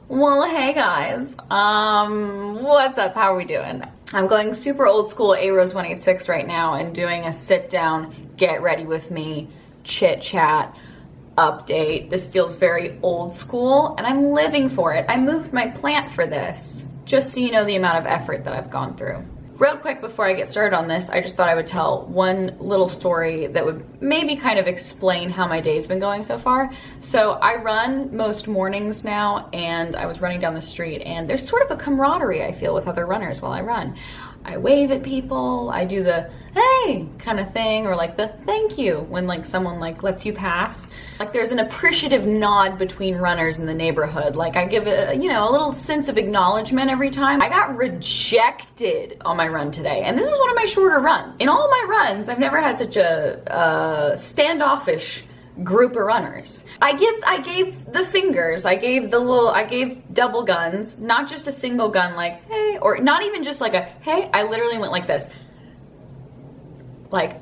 Well, hey guys. What's up? How are we doing? I'm going super old school A-Rose 186 right now and doing a sit down, get ready with me, chit chat, update. This feels very old school and I'm living for it. I moved my plant for this, just so you know the amount of effort that I've gone through. Real quick before I get started on this, I just thought I would tell one little story that would maybe kind of explain how my day's been going so far. So I run most mornings now, and I was running down the street, and there's sort of a camaraderie I feel with other runners while I run. I wave at people, I do the hey kind of thing, or like the thank you when like someone like lets you pass. Like there's an appreciative nod between runners in the neighborhood. Like I give a little sense of acknowledgement every time. I got rejected on my run today, and this is one of my shorter runs. In all my runs, I've never had such a standoffish group of runners. I gave the fingers, I gave double guns, not just a single gun like hey, or not even just like a hey. I literally went like this, like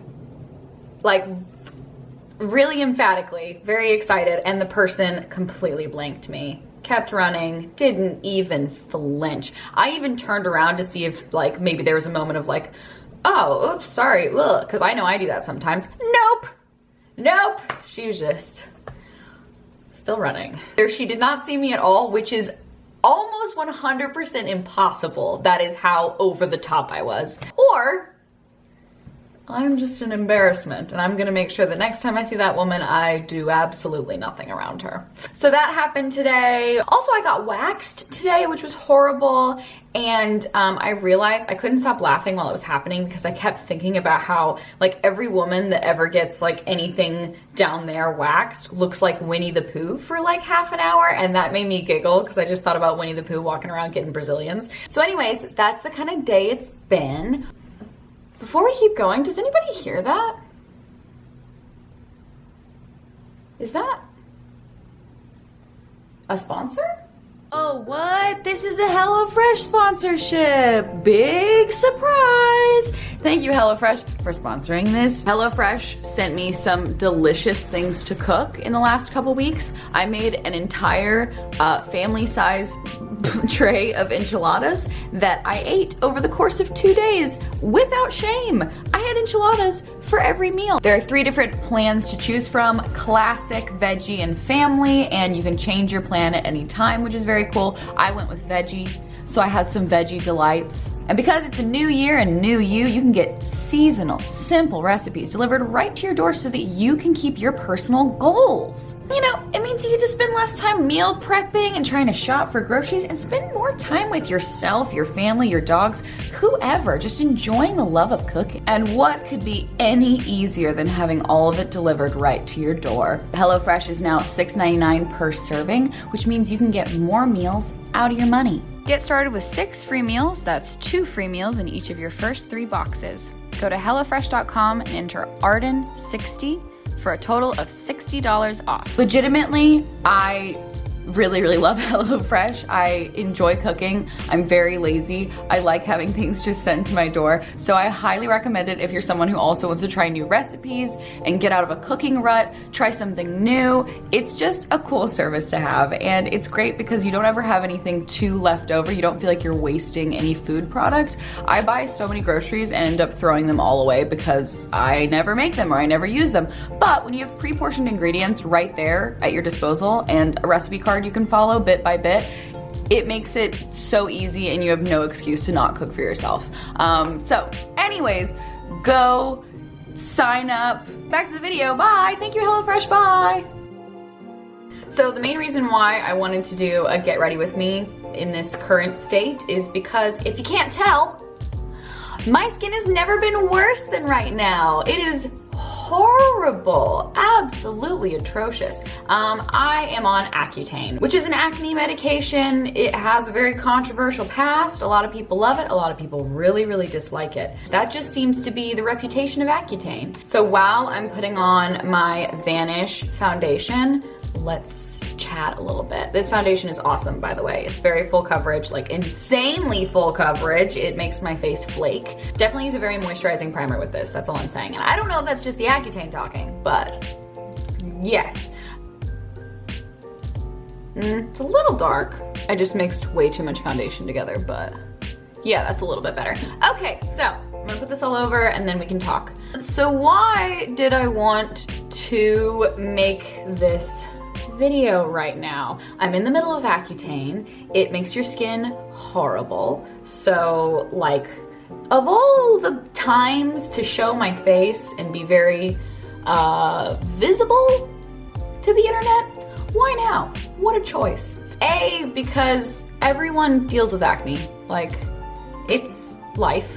really emphatically, very excited, and the person completely blanked me, kept running, didn't even flinch. I even turned around to see if like maybe there was a moment of like, oh, oops, sorry, because I know I do that sometimes. Nope, she was just still running. She did not see me at all, which is almost 100% impossible. That is how over the top I was. Or I'm just an embarrassment, and I'm gonna make sure that next time I see that woman, I do absolutely nothing around her. So that happened today. Also, I got waxed today, which was horrible, and I realized I couldn't stop laughing while it was happening because I kept thinking about how like every woman that ever gets like anything down there waxed looks like Winnie the Pooh for like half an hour, and that made me giggle because I just thought about Winnie the Pooh walking around getting Brazilians. So anyways, that's the kind of day it's been. Before we keep going, does anybody hear that? Is that a sponsor? Oh, what? This is a HelloFresh sponsorship. Big surprise. Thank you, HelloFresh, for sponsoring this. HelloFresh sent me some delicious things to cook in the last couple weeks. I made an entire family-size tray of enchiladas that I ate over the course of 2 days without shame. I had enchiladas for every meal. There are 3 different plans to choose from: classic, veggie, and family, and you can change your plan at any time, which is very cool. I went with veggie, so I had some veggie delights. And because it's a new year and new you can get seasonal, simple recipes delivered right to your door so that you can keep your personal goals. You know, it means you get to spend less time meal prepping and trying to shop for groceries and spend more time with yourself, your family, your dogs, whoever, just enjoying the love of cooking. And what could be any easier than having all of it delivered right to your door? HelloFresh is now $6.99 per serving, which means you can get more meals out of your money. Get started with 6 free meals. That's 2 free meals in each of your first 3 boxes. Go to HelloFresh.com and enter Arden60 for a total of $60 off. Legitimately, I really love HelloFresh. I enjoy cooking. I'm very lazy. I like having things just sent to my door. So I highly recommend it if you're someone who also wants to try new recipes and get out of a cooking rut, try something new. It's just a cool service to have, and it's great because you don't ever have anything too left over. You don't feel like you're wasting any food product. I buy so many groceries and end up throwing them all away because I never make them or I never use them. But when you have pre-portioned ingredients right there at your disposal and a recipe card you can follow bit by bit, it makes it so easy and you have no excuse to not cook for yourself. So anyways, go sign up. Back to the video. Bye. Thank you, HelloFresh. Bye. So the main reason why I wanted to do a get ready with me in this current state is because if you can't tell, my skin has never been worse than right now. It is horrible, absolutely atrocious. I am on Accutane, which is an acne medication. It has a very controversial past. A lot of people love it. A lot of people really dislike it. That just seems to be the reputation of Accutane. So while I'm putting on my Vanish foundation, let's chat a little bit. This foundation is awesome, by the way. It's very full coverage, like insanely full coverage. It makes my face flake. Definitely use a very moisturizing primer with this. That's all I'm saying. And I don't know if that's just the Accutane talking, but yes. It's a little dark. I just mixed way too much foundation together, but yeah, that's a little bit better. Okay, so I'm gonna put this all over and then we can talk. So why did I want to make this video right now? I'm in the middle of Accutane. It makes your skin horrible. So like, of all the times to show my face and be very visible to the internet, why now? What a choice. A, because everyone deals with acne. Like, it's life.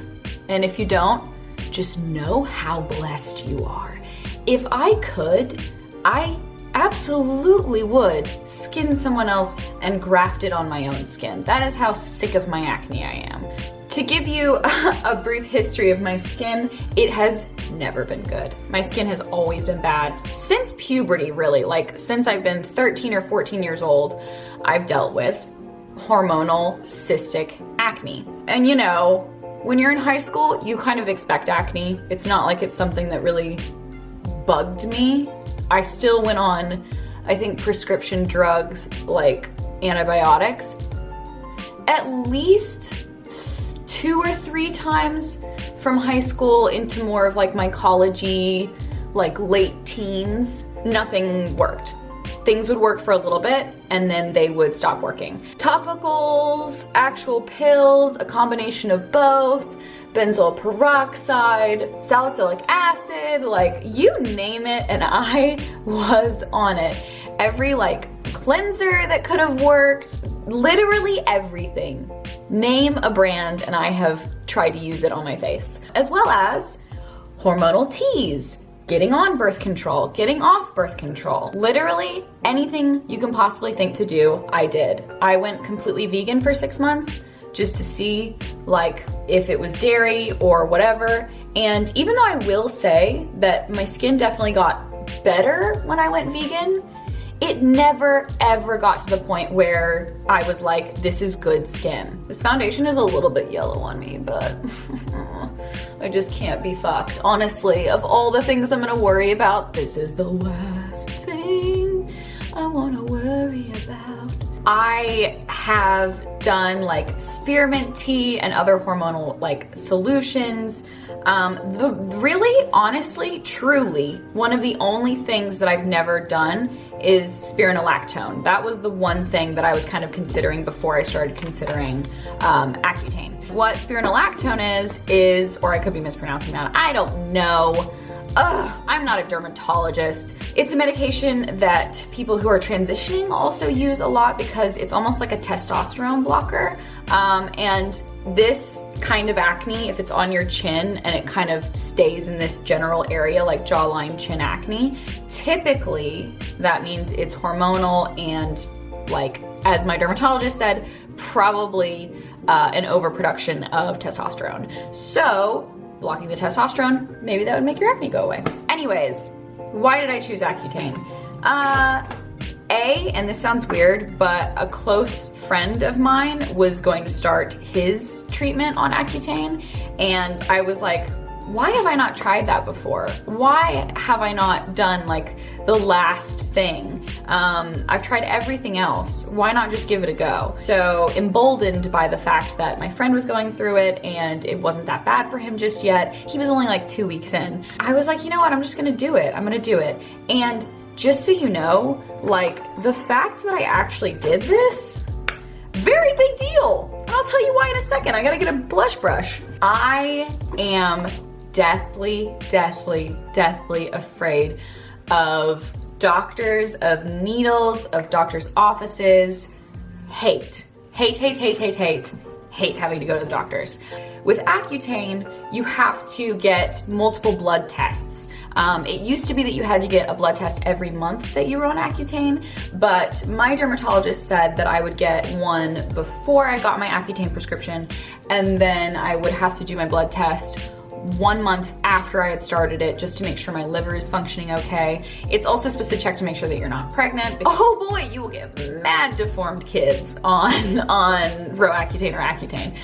And if you don't, just know how blessed you are. If I could, I absolutely would skin someone else and graft it on my own skin. That is how sick of my acne I am. To give you a brief history of my skin, it has never been good. My skin has always been bad. Since puberty, really, like since I've been 13 or 14 years old, I've dealt with hormonal cystic acne. And you know, when you're in high school, you kind of expect acne. It's not like it's something that really bugged me. I still went on, I think, prescription drugs like antibiotics at least 2 or 3 times from high school into more of like my college-y, like late teens. Nothing worked. Things would work for a little bit and then they would stop working. Topicals, actual pills, a combination of both, benzoyl peroxide, salicylic acid, like you name it and I was on it. Every like cleanser that could have worked, literally everything. Name a brand and I have tried to use it on my face. As well as hormonal teas, getting on birth control, getting off birth control. Literally anything you can possibly think to do, I did. I went completely vegan for 6 months just to see like if it was dairy or whatever. And even though I will say that my skin definitely got better when I went vegan, it never ever got to the point where I was like, this is good skin. This foundation is a little bit yellow on me, but I just can't be fucked. Honestly, of all the things I'm gonna worry about, this is the worst thing I wanna worry about. I have done like spearmint tea and other hormonal like solutions. Really, honestly, truly, one of the only things that I've never done is spironolactone. That was the one thing that I was kind of considering before I started considering Accutane. What spironolactone is, or I could be mispronouncing that, I don't know. I'm not a dermatologist. It's a medication that people who are transitioning also use a lot because it's almost like a testosterone blocker. And this kind of acne, if it's on your chin and it kind of stays in this general area like jawline, chin acne, typically that means it's hormonal and, like, as my dermatologist said, probably an overproduction of testosterone. So blocking the testosterone, maybe that would make your acne go away. Anyways, why did I choose Accutane? And this sounds weird, but a close friend of mine was going to start his treatment on Accutane, and I was like, why have I not tried that before? Why have I not done like the last thing? I've tried everything else. Why not just give it a go? So emboldened by the fact that my friend was going through it and it wasn't that bad for him just yet. He was only like 2 weeks in. I was like, you know what? I'm just gonna do it. I'm gonna do it. And just so you know, like the fact that I actually did this, very big deal. And I'll tell you why in a second. I gotta get a blush brush. I am deathly afraid of doctors, of needles, of doctors' offices. Hate having to go to the doctors. With Accutane, you have to get multiple blood tests. It used to be that you had to get a blood test every month that you were on Accutane, but my dermatologist said that I would get one before I got my Accutane prescription, and then I would have to do my blood test 1 month after I had started it, just to make sure my liver is functioning okay. It's also supposed to check to make sure that you're not pregnant. Oh boy, you will get mad deformed kids on Roaccutane or Accutane.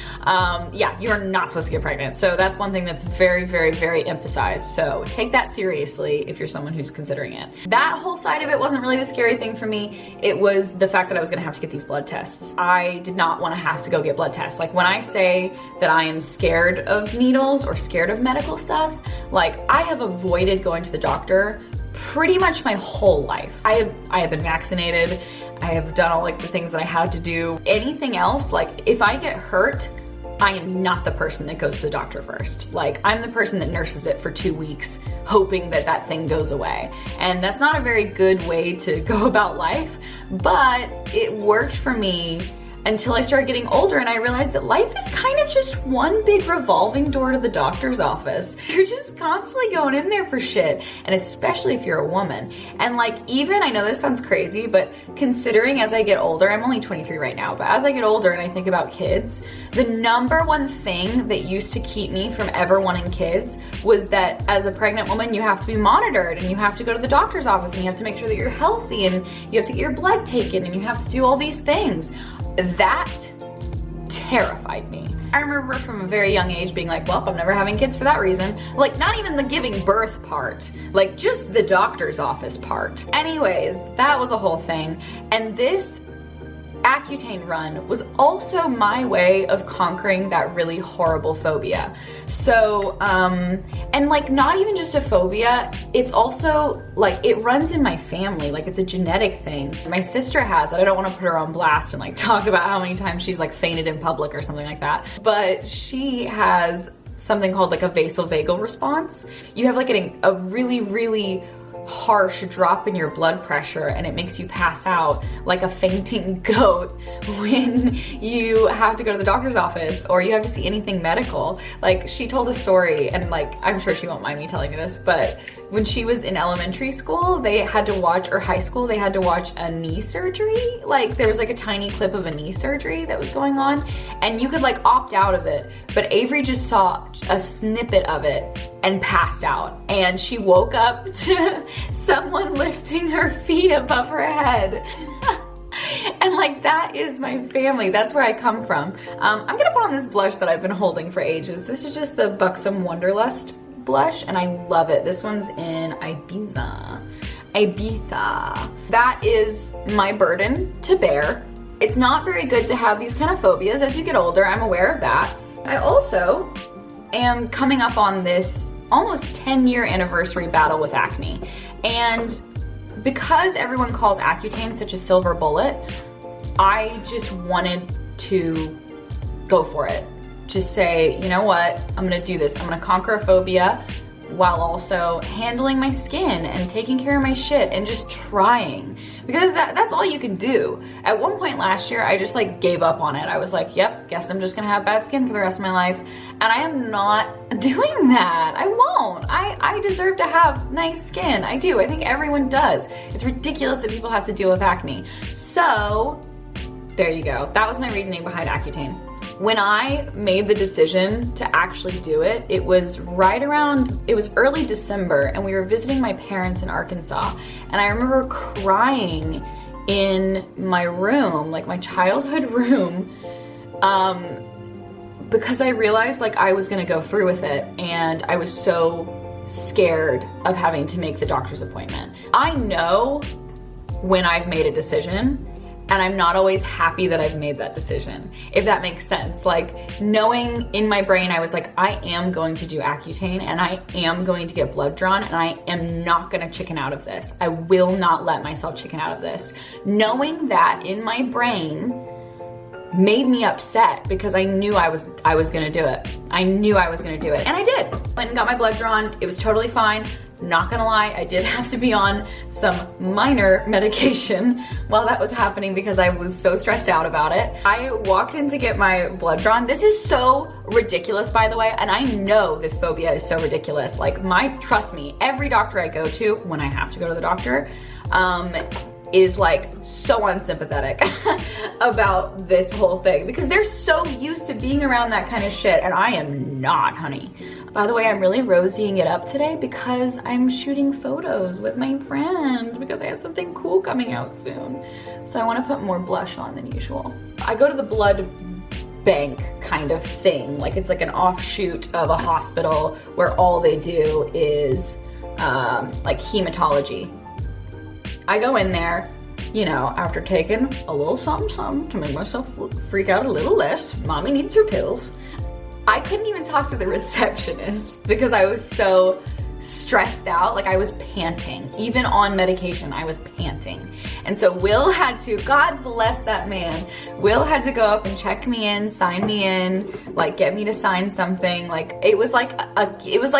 Yeah, you are not supposed to get pregnant. So that's one thing that's very, very, very emphasized. So take that seriously if you're someone who's considering it. That whole side of it wasn't really the scary thing for me. It was the fact that I was gonna have to get these blood tests. I did not wanna have to go get blood tests. Like when I say that I am scared of needles or scared of medical stuff, like I have avoided going to the doctor pretty much my whole life. I have been vaccinated. I have done all like the things that I had to do. Anything else, like if I get hurt, I am not the person that goes to the doctor first. Like I'm the person that nurses it for 2 weeks, hoping that that thing goes away. And that's not a very good way to go about life, but it worked for me until I started getting older and I realized that life is kind of just one big revolving door to the doctor's office. You're just constantly going in there for shit, and especially if you're a woman. And like even, I know this sounds crazy, but considering as I get older, I'm only 23 right now, but as I get older and I think about kids, the number one thing that used to keep me from ever wanting kids was that as a pregnant woman, you have to be monitored and you have to go to the doctor's office and you have to make sure that you're healthy and you have to get your blood taken and you have to do all these things. That terrified me. I remember from a very young age being like, well, I'm never having kids for that reason. Like not even the giving birth part, like just the doctor's office part. Anyways, that was a whole thing. And this Accutane run was also my way of conquering that really horrible phobia. So, and like not even just a phobia, it's also like it runs in my family, like it's a genetic thing. My sister has it. I don't want to put her on blast and like talk about how many times she's like fainted in public or something like that, but she has something called like a vasovagal response. You have like a really, really harsh drop in your blood pressure and it makes you pass out like a fainting goat when you have to go to the doctor's office or you have to see anything medical. Like she told a story, and like I'm sure she won't mind me telling you this, but when she was in elementary school, they had to watch, or high school, they had to watch a knee surgery. Like there was like a tiny clip of a knee surgery that was going on and you could like opt out of it, but Avery just saw a snippet of it and passed out, and she woke up to someone lifting her feet above her head. And like that is my family. That's where I come from. I'm gonna put on this blush that I've been holding for ages. This is just the Buxom Wanderlust blush and I love it. This one's in Ibiza. That is my burden to bear. It's not very good to have these kind of phobias as you get older. I'm aware of that. I also am coming up on this almost 10-year anniversary battle with acne. And because everyone calls Accutane such a silver bullet, I just wanted to go for it. Just say, you know what, I'm gonna do this. I'm gonna conquer a phobia while also handling my skin and taking care of my shit and just trying. Because that's all you can do. At one point last year, I just like gave up on it. I was like, yep, guess I'm just gonna have bad skin for the rest of my life. And I am not doing that. I won't. I deserve to have nice skin. I do. I think everyone does. It's ridiculous that people have to deal with acne. So there you go. That was my reasoning behind Accutane. When I made the decision to actually do it, it was early December and we were visiting my parents in Arkansas. And I remember crying in my room, like my childhood room, because I realized like I was gonna go through with it and I was so scared of having to make the doctor's appointment. I know when I've made a decision, and I'm not always happy that I've made that decision, if that makes sense. Like knowing in my brain, I was like, I am going to do Accutane and I am going to get blood drawn and I am not gonna chicken out of this. I will not let myself chicken out of this. Knowing that in my brain made me upset because I knew I was gonna do it. I knew I was gonna do it, and I did. Went and got my blood drawn. It was totally fine. Not gonna lie, I did have to be on some minor medication while that was happening because I was so stressed out about it. I walked in to get my blood drawn. This is so ridiculous, by the way, and I know this phobia is so ridiculous. Like trust me, every doctor I go to, when I have to go to the doctor, is like so unsympathetic about this whole thing because they're so used to being around that kind of shit and I am not, honey. By the way, I'm really rosying it up today because I'm shooting photos with my friend because I have something cool coming out soon. So I want to put more blush on than usual. I go to the blood bank kind of thing. Like it's like an offshoot of a hospital where all they do is like hematology. I go in there, you know, after taking a little something to make myself freak out a little less. Mommy needs her pills. I couldn't even talk to the receptionist because I was so stressed out. Like I was panting. Even on medication, I was panting. And so Will had to, God bless that man, Will had to go up and check me in, sign me in, like get me to sign something. Like it was like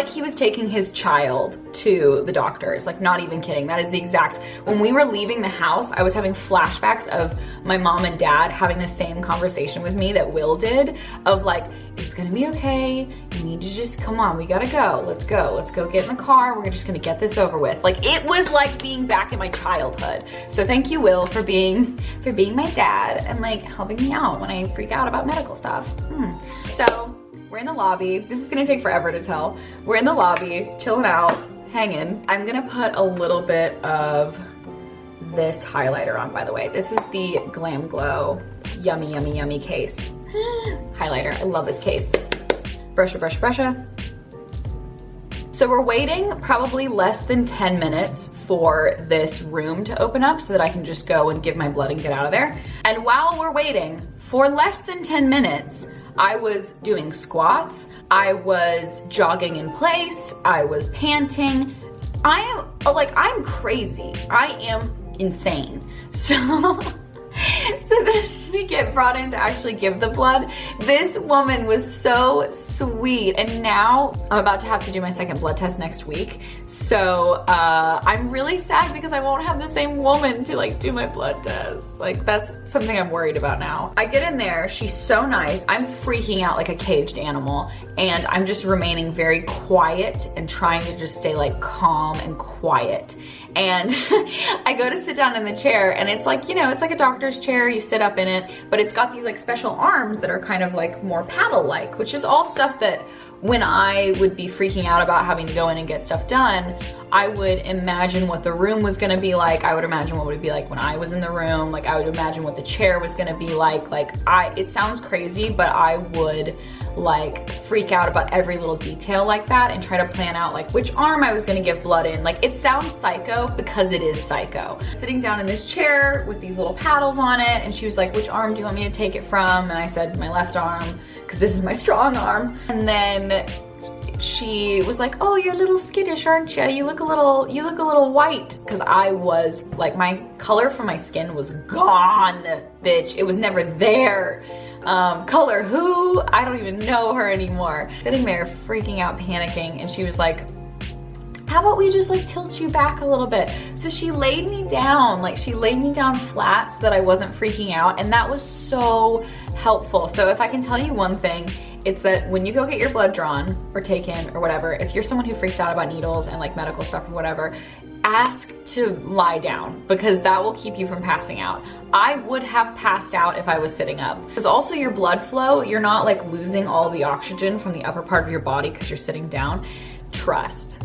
he was taking his child to the doctors. Like not even kidding. That is the exact, when we were leaving the house, I was having flashbacks of my mom and dad having the same conversation with me that Will did of like, it's gonna be okay. You need to just, come on, we gotta go. Let's go. Let's go get in the car. We're just gonna get this over with. Like it was like being back in my childhood. So thank you, Will, for being my dad and like helping me out when I freak out about medical stuff. So we're in the lobby. This is gonna take forever to tell. We're in the lobby, chilling out, hanging. I'm gonna put a little bit of this highlighter on, by the way. This is the Glam Glow Yummy Yummy Yummy case. Highlighter, I love this case. Brusha, brusha, brusha. So we're waiting probably less than 10 minutes for this room to open up so that I can just go and give my blood and get out of there. And while we're waiting, for less than 10 minutes, I was doing squats, I was jogging in place, I was panting. I'm crazy. I am insane. So then we get brought in to actually give the blood. This woman was so sweet, and now I'm about to have to do my second blood test next week. So I'm really sad because I won't have the same woman to like do my blood test. Like that's something I'm worried about now. I get in there, she's so nice. I'm freaking out like a caged animal, and I'm just remaining very quiet and trying to just stay like calm and quiet. And I go to sit down in the chair, and it's like, you know, it's like a doctor's chair, you sit up in it, but it's got these like special arms that are kind of like more paddle-like, which is all stuff that when I would be freaking out about having to go in and get stuff done, I would imagine what the room was gonna be like. I would imagine what it would be like when I was in the room. Like I would imagine what the chair was gonna be like. It sounds crazy, but I would like freak out about every little detail like that and try to plan out like which arm I was gonna give blood in. Like it sounds psycho because it is psycho. Sitting down in this chair with these little paddles on it, and she was like, which arm do you want me to take it from? And I said, my left arm, because this is my strong arm. And then she was like, oh, you're a little skittish, aren't you? You look a little white. Because I was like, my color for my skin was gone, bitch. It was never there. Color who? I don't even know her anymore. Sitting there freaking out, panicking, and she was like, how about we just like tilt you back a little bit? So she laid me down, like she laid me down flat so that I wasn't freaking out, and that was so helpful. So if I can tell you one thing, it's that when you go get your blood drawn or taken or whatever, if you're someone who freaks out about needles and like medical stuff or whatever, ask to lie down, because that will keep you from passing out. I would have passed out if I was sitting up. Because also your blood flow, you're not like losing all the oxygen from the upper part of your body because you're sitting down. Trust,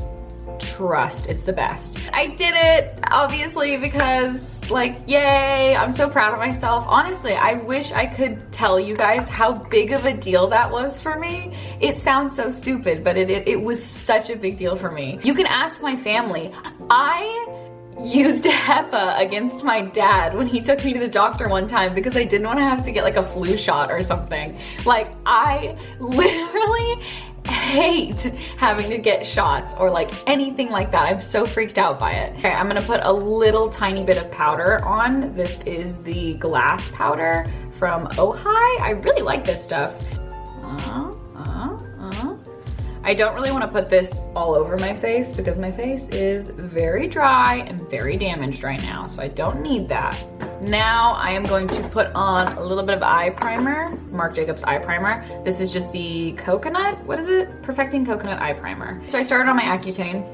it's the best. I did it, obviously, because like, yay, I'm so proud of myself. Honestly, I wish I could tell you guys how big of a deal that was for me. It sounds so stupid, but it was such a big deal for me. You can ask my family. I used HEPA against my dad when he took me to the doctor one time because I didn't want to have to get like a flu shot or something. Like I literally hate having to get shots or like anything like that. I'm so freaked out by it. Okay, I'm gonna put a little tiny bit of powder on. This is the glass powder from Ojai. I really like this stuff. I don't really want to put this all over my face because my face is very dry and very damaged right now, so I don't need that. Now I am going to put on a little bit of eye primer, Marc Jacobs eye primer. This is just the coconut, what is it? Perfecting Coconut Eye Primer. So I started on my Accutane.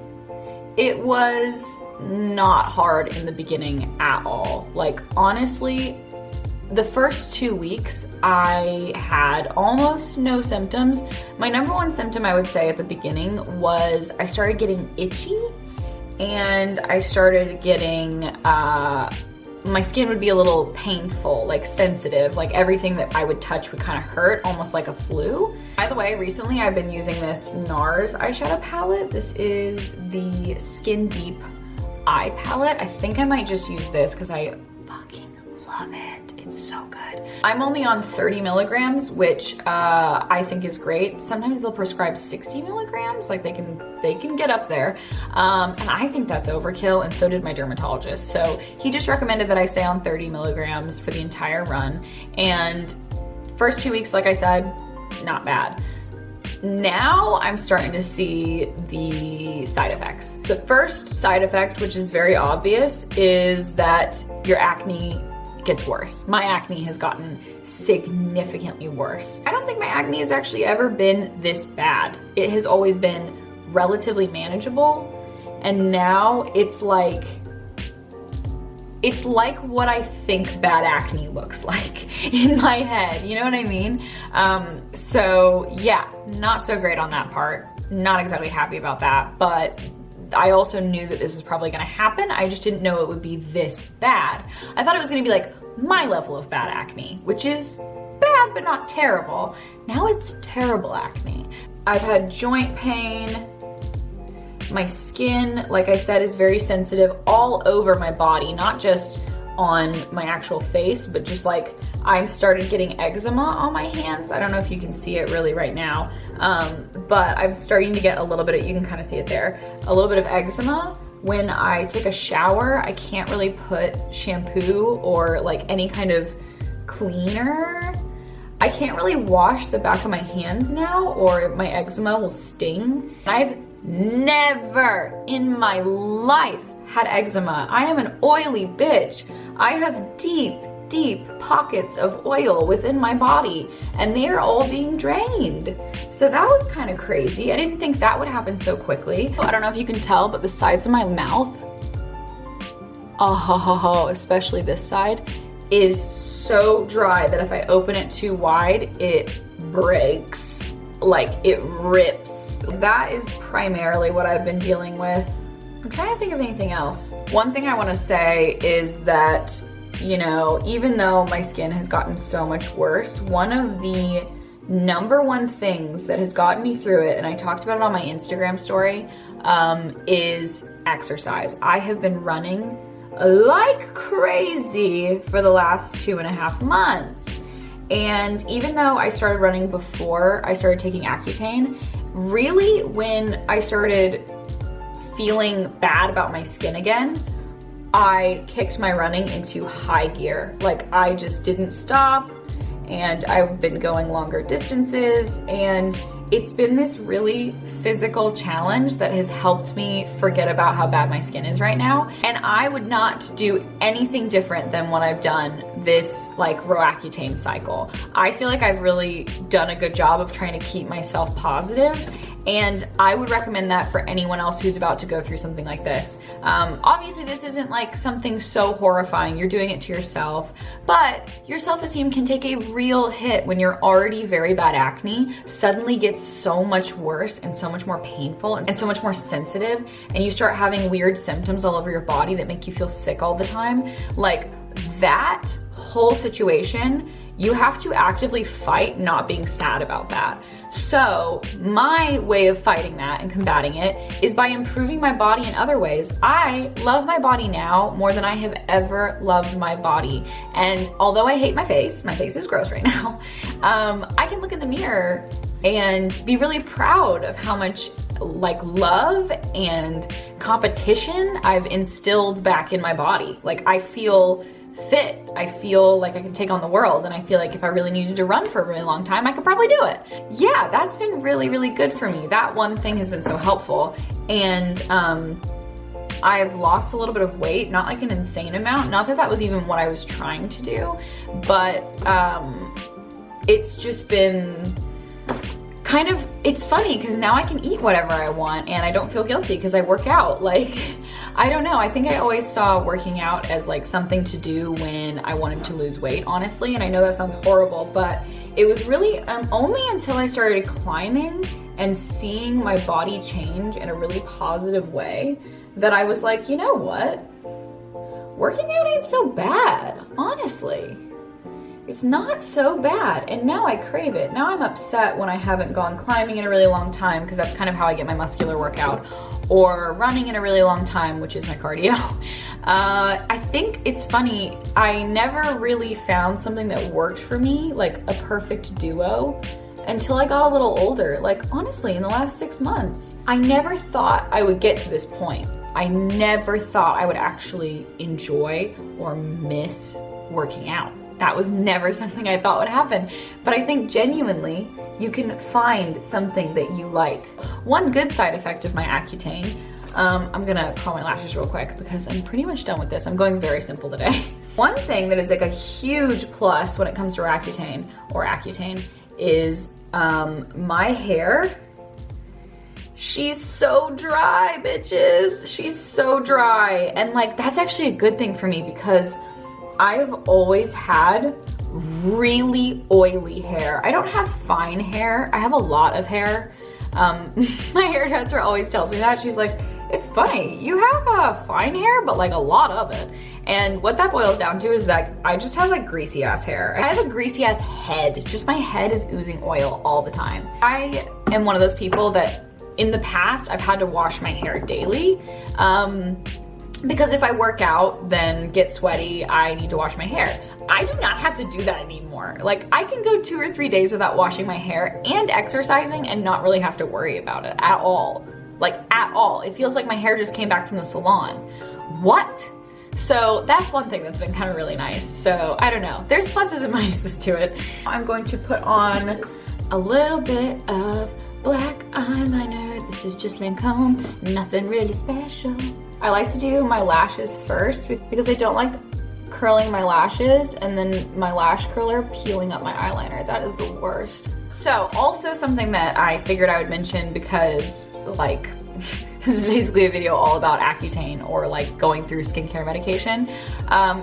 It was not hard in the beginning at all. Like honestly, The first 2 weeks, I had almost no symptoms. My number one symptom, I would say at the beginning, was I started getting itchy, and I started getting, my skin would be a little painful, like sensitive, like everything that I would touch would kind of hurt, almost like a flu. By the way, recently I've been using this NARS eyeshadow palette. This is the Skin Deep Eye Palette. I think I might just use this because I fucking love it. It's so good. I'm only on 30 milligrams, which I think is great. Sometimes they'll prescribe 60 milligrams, like they can get up there. And I think that's overkill, and so did my dermatologist. So he just recommended that I stay on 30 milligrams for the entire run. And first 2 weeks, like I said, not bad. Now I'm starting to see the side effects. The first side effect, which is very obvious, is that your acne gets worse. My acne has gotten significantly worse. I don't think my acne has actually ever been this bad. It has always been relatively manageable, and now it's like what I think bad acne looks like in my head, you know what I mean? So yeah, not so great on that part. Not exactly happy about that, but I also knew that this was probably gonna happen. I just didn't know it would be this bad. I thought it was gonna be like my level of bad acne, which is bad but not terrible. Now it's terrible acne. I've had joint pain. My skin, like I said, is very sensitive all over my body, not just on my actual face, but just like I've started getting eczema on my hands. I don't know if you can see it really right now, but I'm starting to get a little bit of, you can kind of see it there, a little bit of eczema. When I take a shower, I can't really put shampoo or like any kind of cleaner. I can't really wash the back of my hands now, or my eczema will sting. I've never in my life had eczema. I am an oily bitch. I have deep, deep pockets of oil within my body, and they are all being drained. So that was kind of crazy. I didn't think that would happen so quickly. I don't know if you can tell, but the sides of my mouth, especially this side, is so dry that if I open it too wide, it breaks. Like it rips. That is primarily what I've been dealing with. I'm trying to think of anything else. One thing I want to say is that, you know, even though my skin has gotten so much worse, one of the number one things that has gotten me through it, and I talked about it on my Instagram story, is exercise. I have been running like crazy for the last 2.5 months. And even though I started running before I started taking Accutane, really when I started feeling bad about my skin again, I kicked my running into high gear. Like I just didn't stop, and I've been going longer distances, and it's been this really physical challenge that has helped me forget about how bad my skin is right now. And I would not do anything different than what I've done this like Roaccutane cycle. I feel like I've really done a good job of trying to keep myself positive, and I would recommend that for anyone else who's about to go through something like this. Obviously this isn't like something so horrifying, you're doing it to yourself, but your self-esteem can take a real hit when your already very bad acne suddenly gets so much worse and so much more painful and so much more sensitive, and you start having weird symptoms all over your body that make you feel sick all the time. Like that whole situation, you have to actively fight not being sad about that. So my way of fighting that and combating it is by improving my body in other ways. I love my body now more than I have ever loved my body. And although I hate my face is gross right now, I can look in the mirror and be really proud of how much like love and competition I've instilled back in my body. Like I feel fit. I feel like I can take on the world, and I feel like if I really needed to run for a really long time, I could probably do it. Yeah, that's been really, really good for me. That one thing has been so helpful. And I've lost a little bit of weight, not like an insane amount. Not that that was even what I was trying to do, but it's just been kind of, it's funny because now I can eat whatever I want and I don't feel guilty because I work out. Like, I don't know. I think I always saw working out as like something to do when I wanted to lose weight, honestly. And I know that sounds horrible, but it was really only until I started climbing and seeing my body change in a really positive way that I was like, you know what? Working out ain't so bad, honestly. It's not so bad, and now I crave it. Now I'm upset when I haven't gone climbing in a really long time, because that's kind of how I get my muscular workout, or running in a really long time, which is my cardio. I think it's funny, I never really found something that worked for me, like a perfect duo, until I got a little older. Like, honestly, in the last 6 months. I never thought I would get to this point. I never thought I would actually enjoy or miss working out. That was never something I thought would happen. But I think genuinely, you can find something that you like. One good side effect of my Accutane, I'm gonna curl my lashes real quick because I'm pretty much done with this. I'm going very simple today. One thing that is like a huge plus when it comes to Accutane is my hair. She's so dry, bitches. She's so dry. And like, that's actually a good thing for me because I've always had really oily hair. I don't have fine hair. I have a lot of hair. My hairdresser always tells me that. She's like, it's funny, you have fine hair, but like a lot of it. And what that boils down to is that I just have like greasy ass hair. I have a greasy ass head. Just my head is oozing oil all the time. I am one of those people that in the past, I've had to wash my hair daily. Because if I work out, then get sweaty, I need to wash my hair. I do not have to do that anymore. Like, I can go 2 or 3 days without washing my hair and exercising and not really have to worry about it at all. Like, at all. It feels like my hair just came back from the salon. What? So that's one thing that's been kind of really nice. So I don't know. There's pluses and minuses to it. I'm going to put on a little bit of black eyeliner. This is just Lancome, nothing really special. I like to do my lashes first because I don't like curling my lashes and then my lash curler peeling up my eyeliner. That is the worst. So also something that I figured I would mention because like this is basically a video all about Accutane or like going through skincare medication.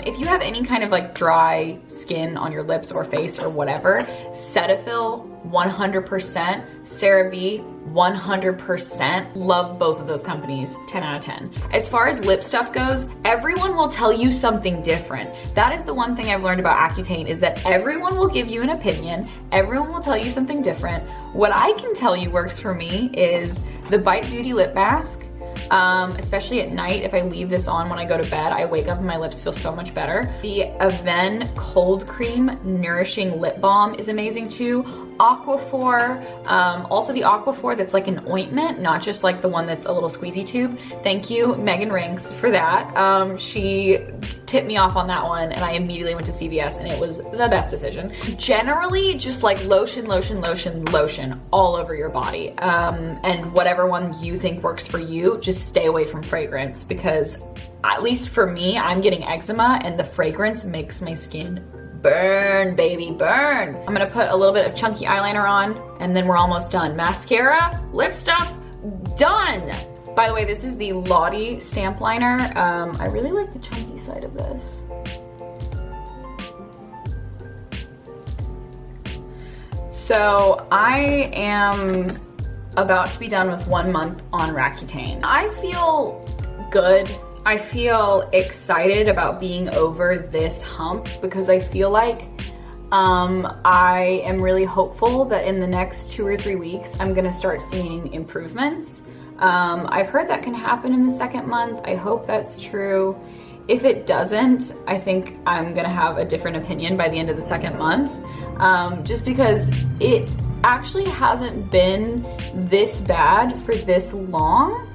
If you have any kind of like dry skin on your lips or face or whatever, Cetaphil 100%, CeraVe 100%. Love both of those companies, 10 out of 10. As far as lip stuff goes, everyone will tell you something different. That is the one thing I've learned about Accutane is that everyone will give you an opinion. Everyone will tell you something different. What I can tell you works for me is the Bite Beauty lip mask. Especially at night, if I leave this on when I go to bed, I wake up and my lips feel so much better. The Aven Cold Cream Nourishing Lip Balm is amazing too. Aquaphor, also the Aquaphor that's like an ointment, not just like the one that's a little squeezy tube. Thank you, Megan Rinks, for that. She tipped me off on that one and I immediately went to CVS and it was the best decision. Generally, just like lotion, lotion, lotion, lotion all over your body. And whatever one you think works for you, just stay away from fragrance because at least for me, I'm getting eczema and the fragrance makes my skin burn, baby, burn. I'm gonna put a little bit of chunky eyeliner on and then we're almost done. Mascara, lip stuff, done. By the way, this is the Lottie stamp liner. I really like the chunky side of this. So I am about to be done with 1 month on Accutane. I feel good. I feel excited about being over this hump because I feel like I am really hopeful that in the next 2 or 3 weeks, I'm gonna start seeing improvements. I've heard that can happen in the 2nd month. I hope that's true. If it doesn't, I think I'm gonna have a different opinion by the end of the 2nd month, just because it actually hasn't been this bad for this long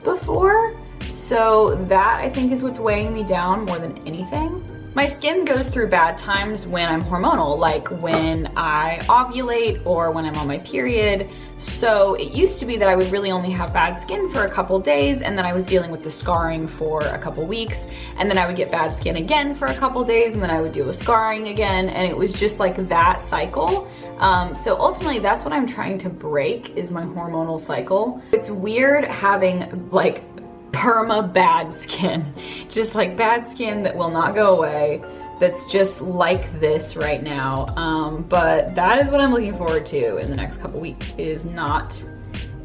before. So that I think is what's weighing me down more than anything. My skin goes through bad times when I'm hormonal, like when I ovulate or when I'm on my period. So it used to be that I would really only have bad skin for a couple days, and then I was dealing with the scarring for a couple weeks, and then I would get bad skin again for a couple days, and then I would deal with scarring again, and it was just like that cycle. So ultimately that's what I'm trying to break, is my hormonal cycle. It's weird having like perma bad skin, just like bad skin that will not go away, that's just like this right now. But that is what I'm looking forward to in the next couple weeks, is not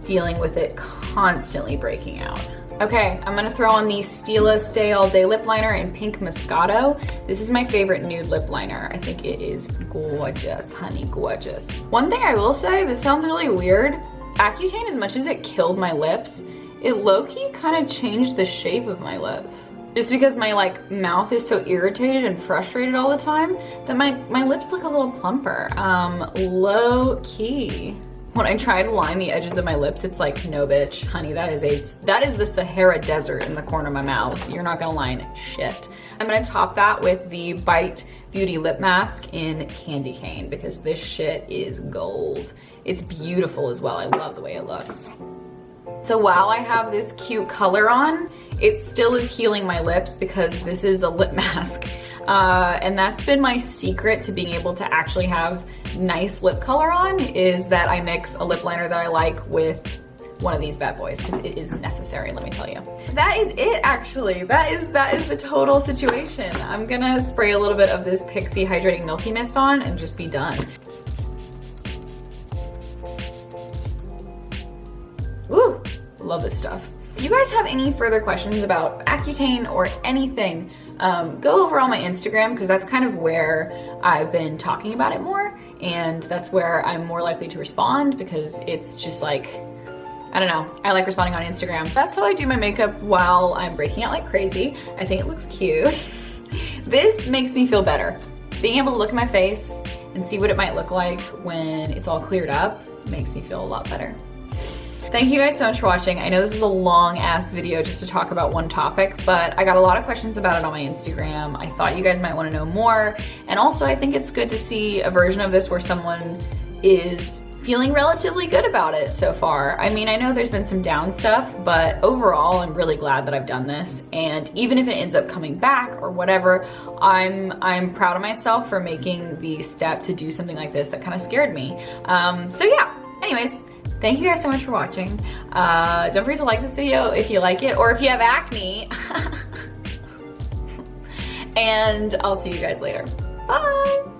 dealing with it constantly breaking out. Okay, I'm gonna throw on the Stila Stay All Day lip liner in Pink Moscato. This is my favorite nude lip liner. I think it is gorgeous, honey, gorgeous. One thing I will say, this sounds really weird, Accutane, as much as it killed my lips, it low-key kind of changed the shape of my lips. Just because my like mouth is so irritated and frustrated all the time that my lips look a little plumper, low-key. When I try to line the edges of my lips, it's like, no bitch, honey, that is the Sahara Desert in the corner of my mouth, so you're not gonna line shit. I'm gonna top that with the Bite Beauty Lip Mask in Candy Cane, because this shit is gold. It's beautiful as well, I love the way it looks. So while I have this cute color on, it still is healing my lips because this is a lip mask. And that's been my secret to being able to actually have nice lip color on, is that I mix a lip liner that I like with one of these bad boys, because it is necessary, let me tell you. That is it, actually. That is the total situation. I'm gonna spray a little bit of this Pixi Hydrating Milky Mist on and just be done. Ooh, love this stuff. If you guys have any further questions about Accutane or anything, go over on my Instagram, because that's kind of where I've been talking about it more, and that's where I'm more likely to respond, because it's just like, I don't know, I like responding on Instagram. That's how I do my makeup while I'm breaking out like crazy. I think it looks cute. This makes me feel better. Being able to look at my face and see what it might look like when it's all cleared up makes me feel a lot better. Thank you guys so much for watching. I know this was a long ass video just to talk about one topic, but I got a lot of questions about it on my Instagram. I thought you guys might want to know more. And also I think it's good to see a version of this where someone is feeling relatively good about it so far. I mean, I know there's been some down stuff, but overall I'm really glad that I've done this. And even if it ends up coming back or whatever, I'm proud of myself for making the step to do something like this that kind of scared me. So yeah, anyways, thank you guys so much for watching. Don't forget to like this video if you like it, or if you have acne. And I'll see you guys later. Bye!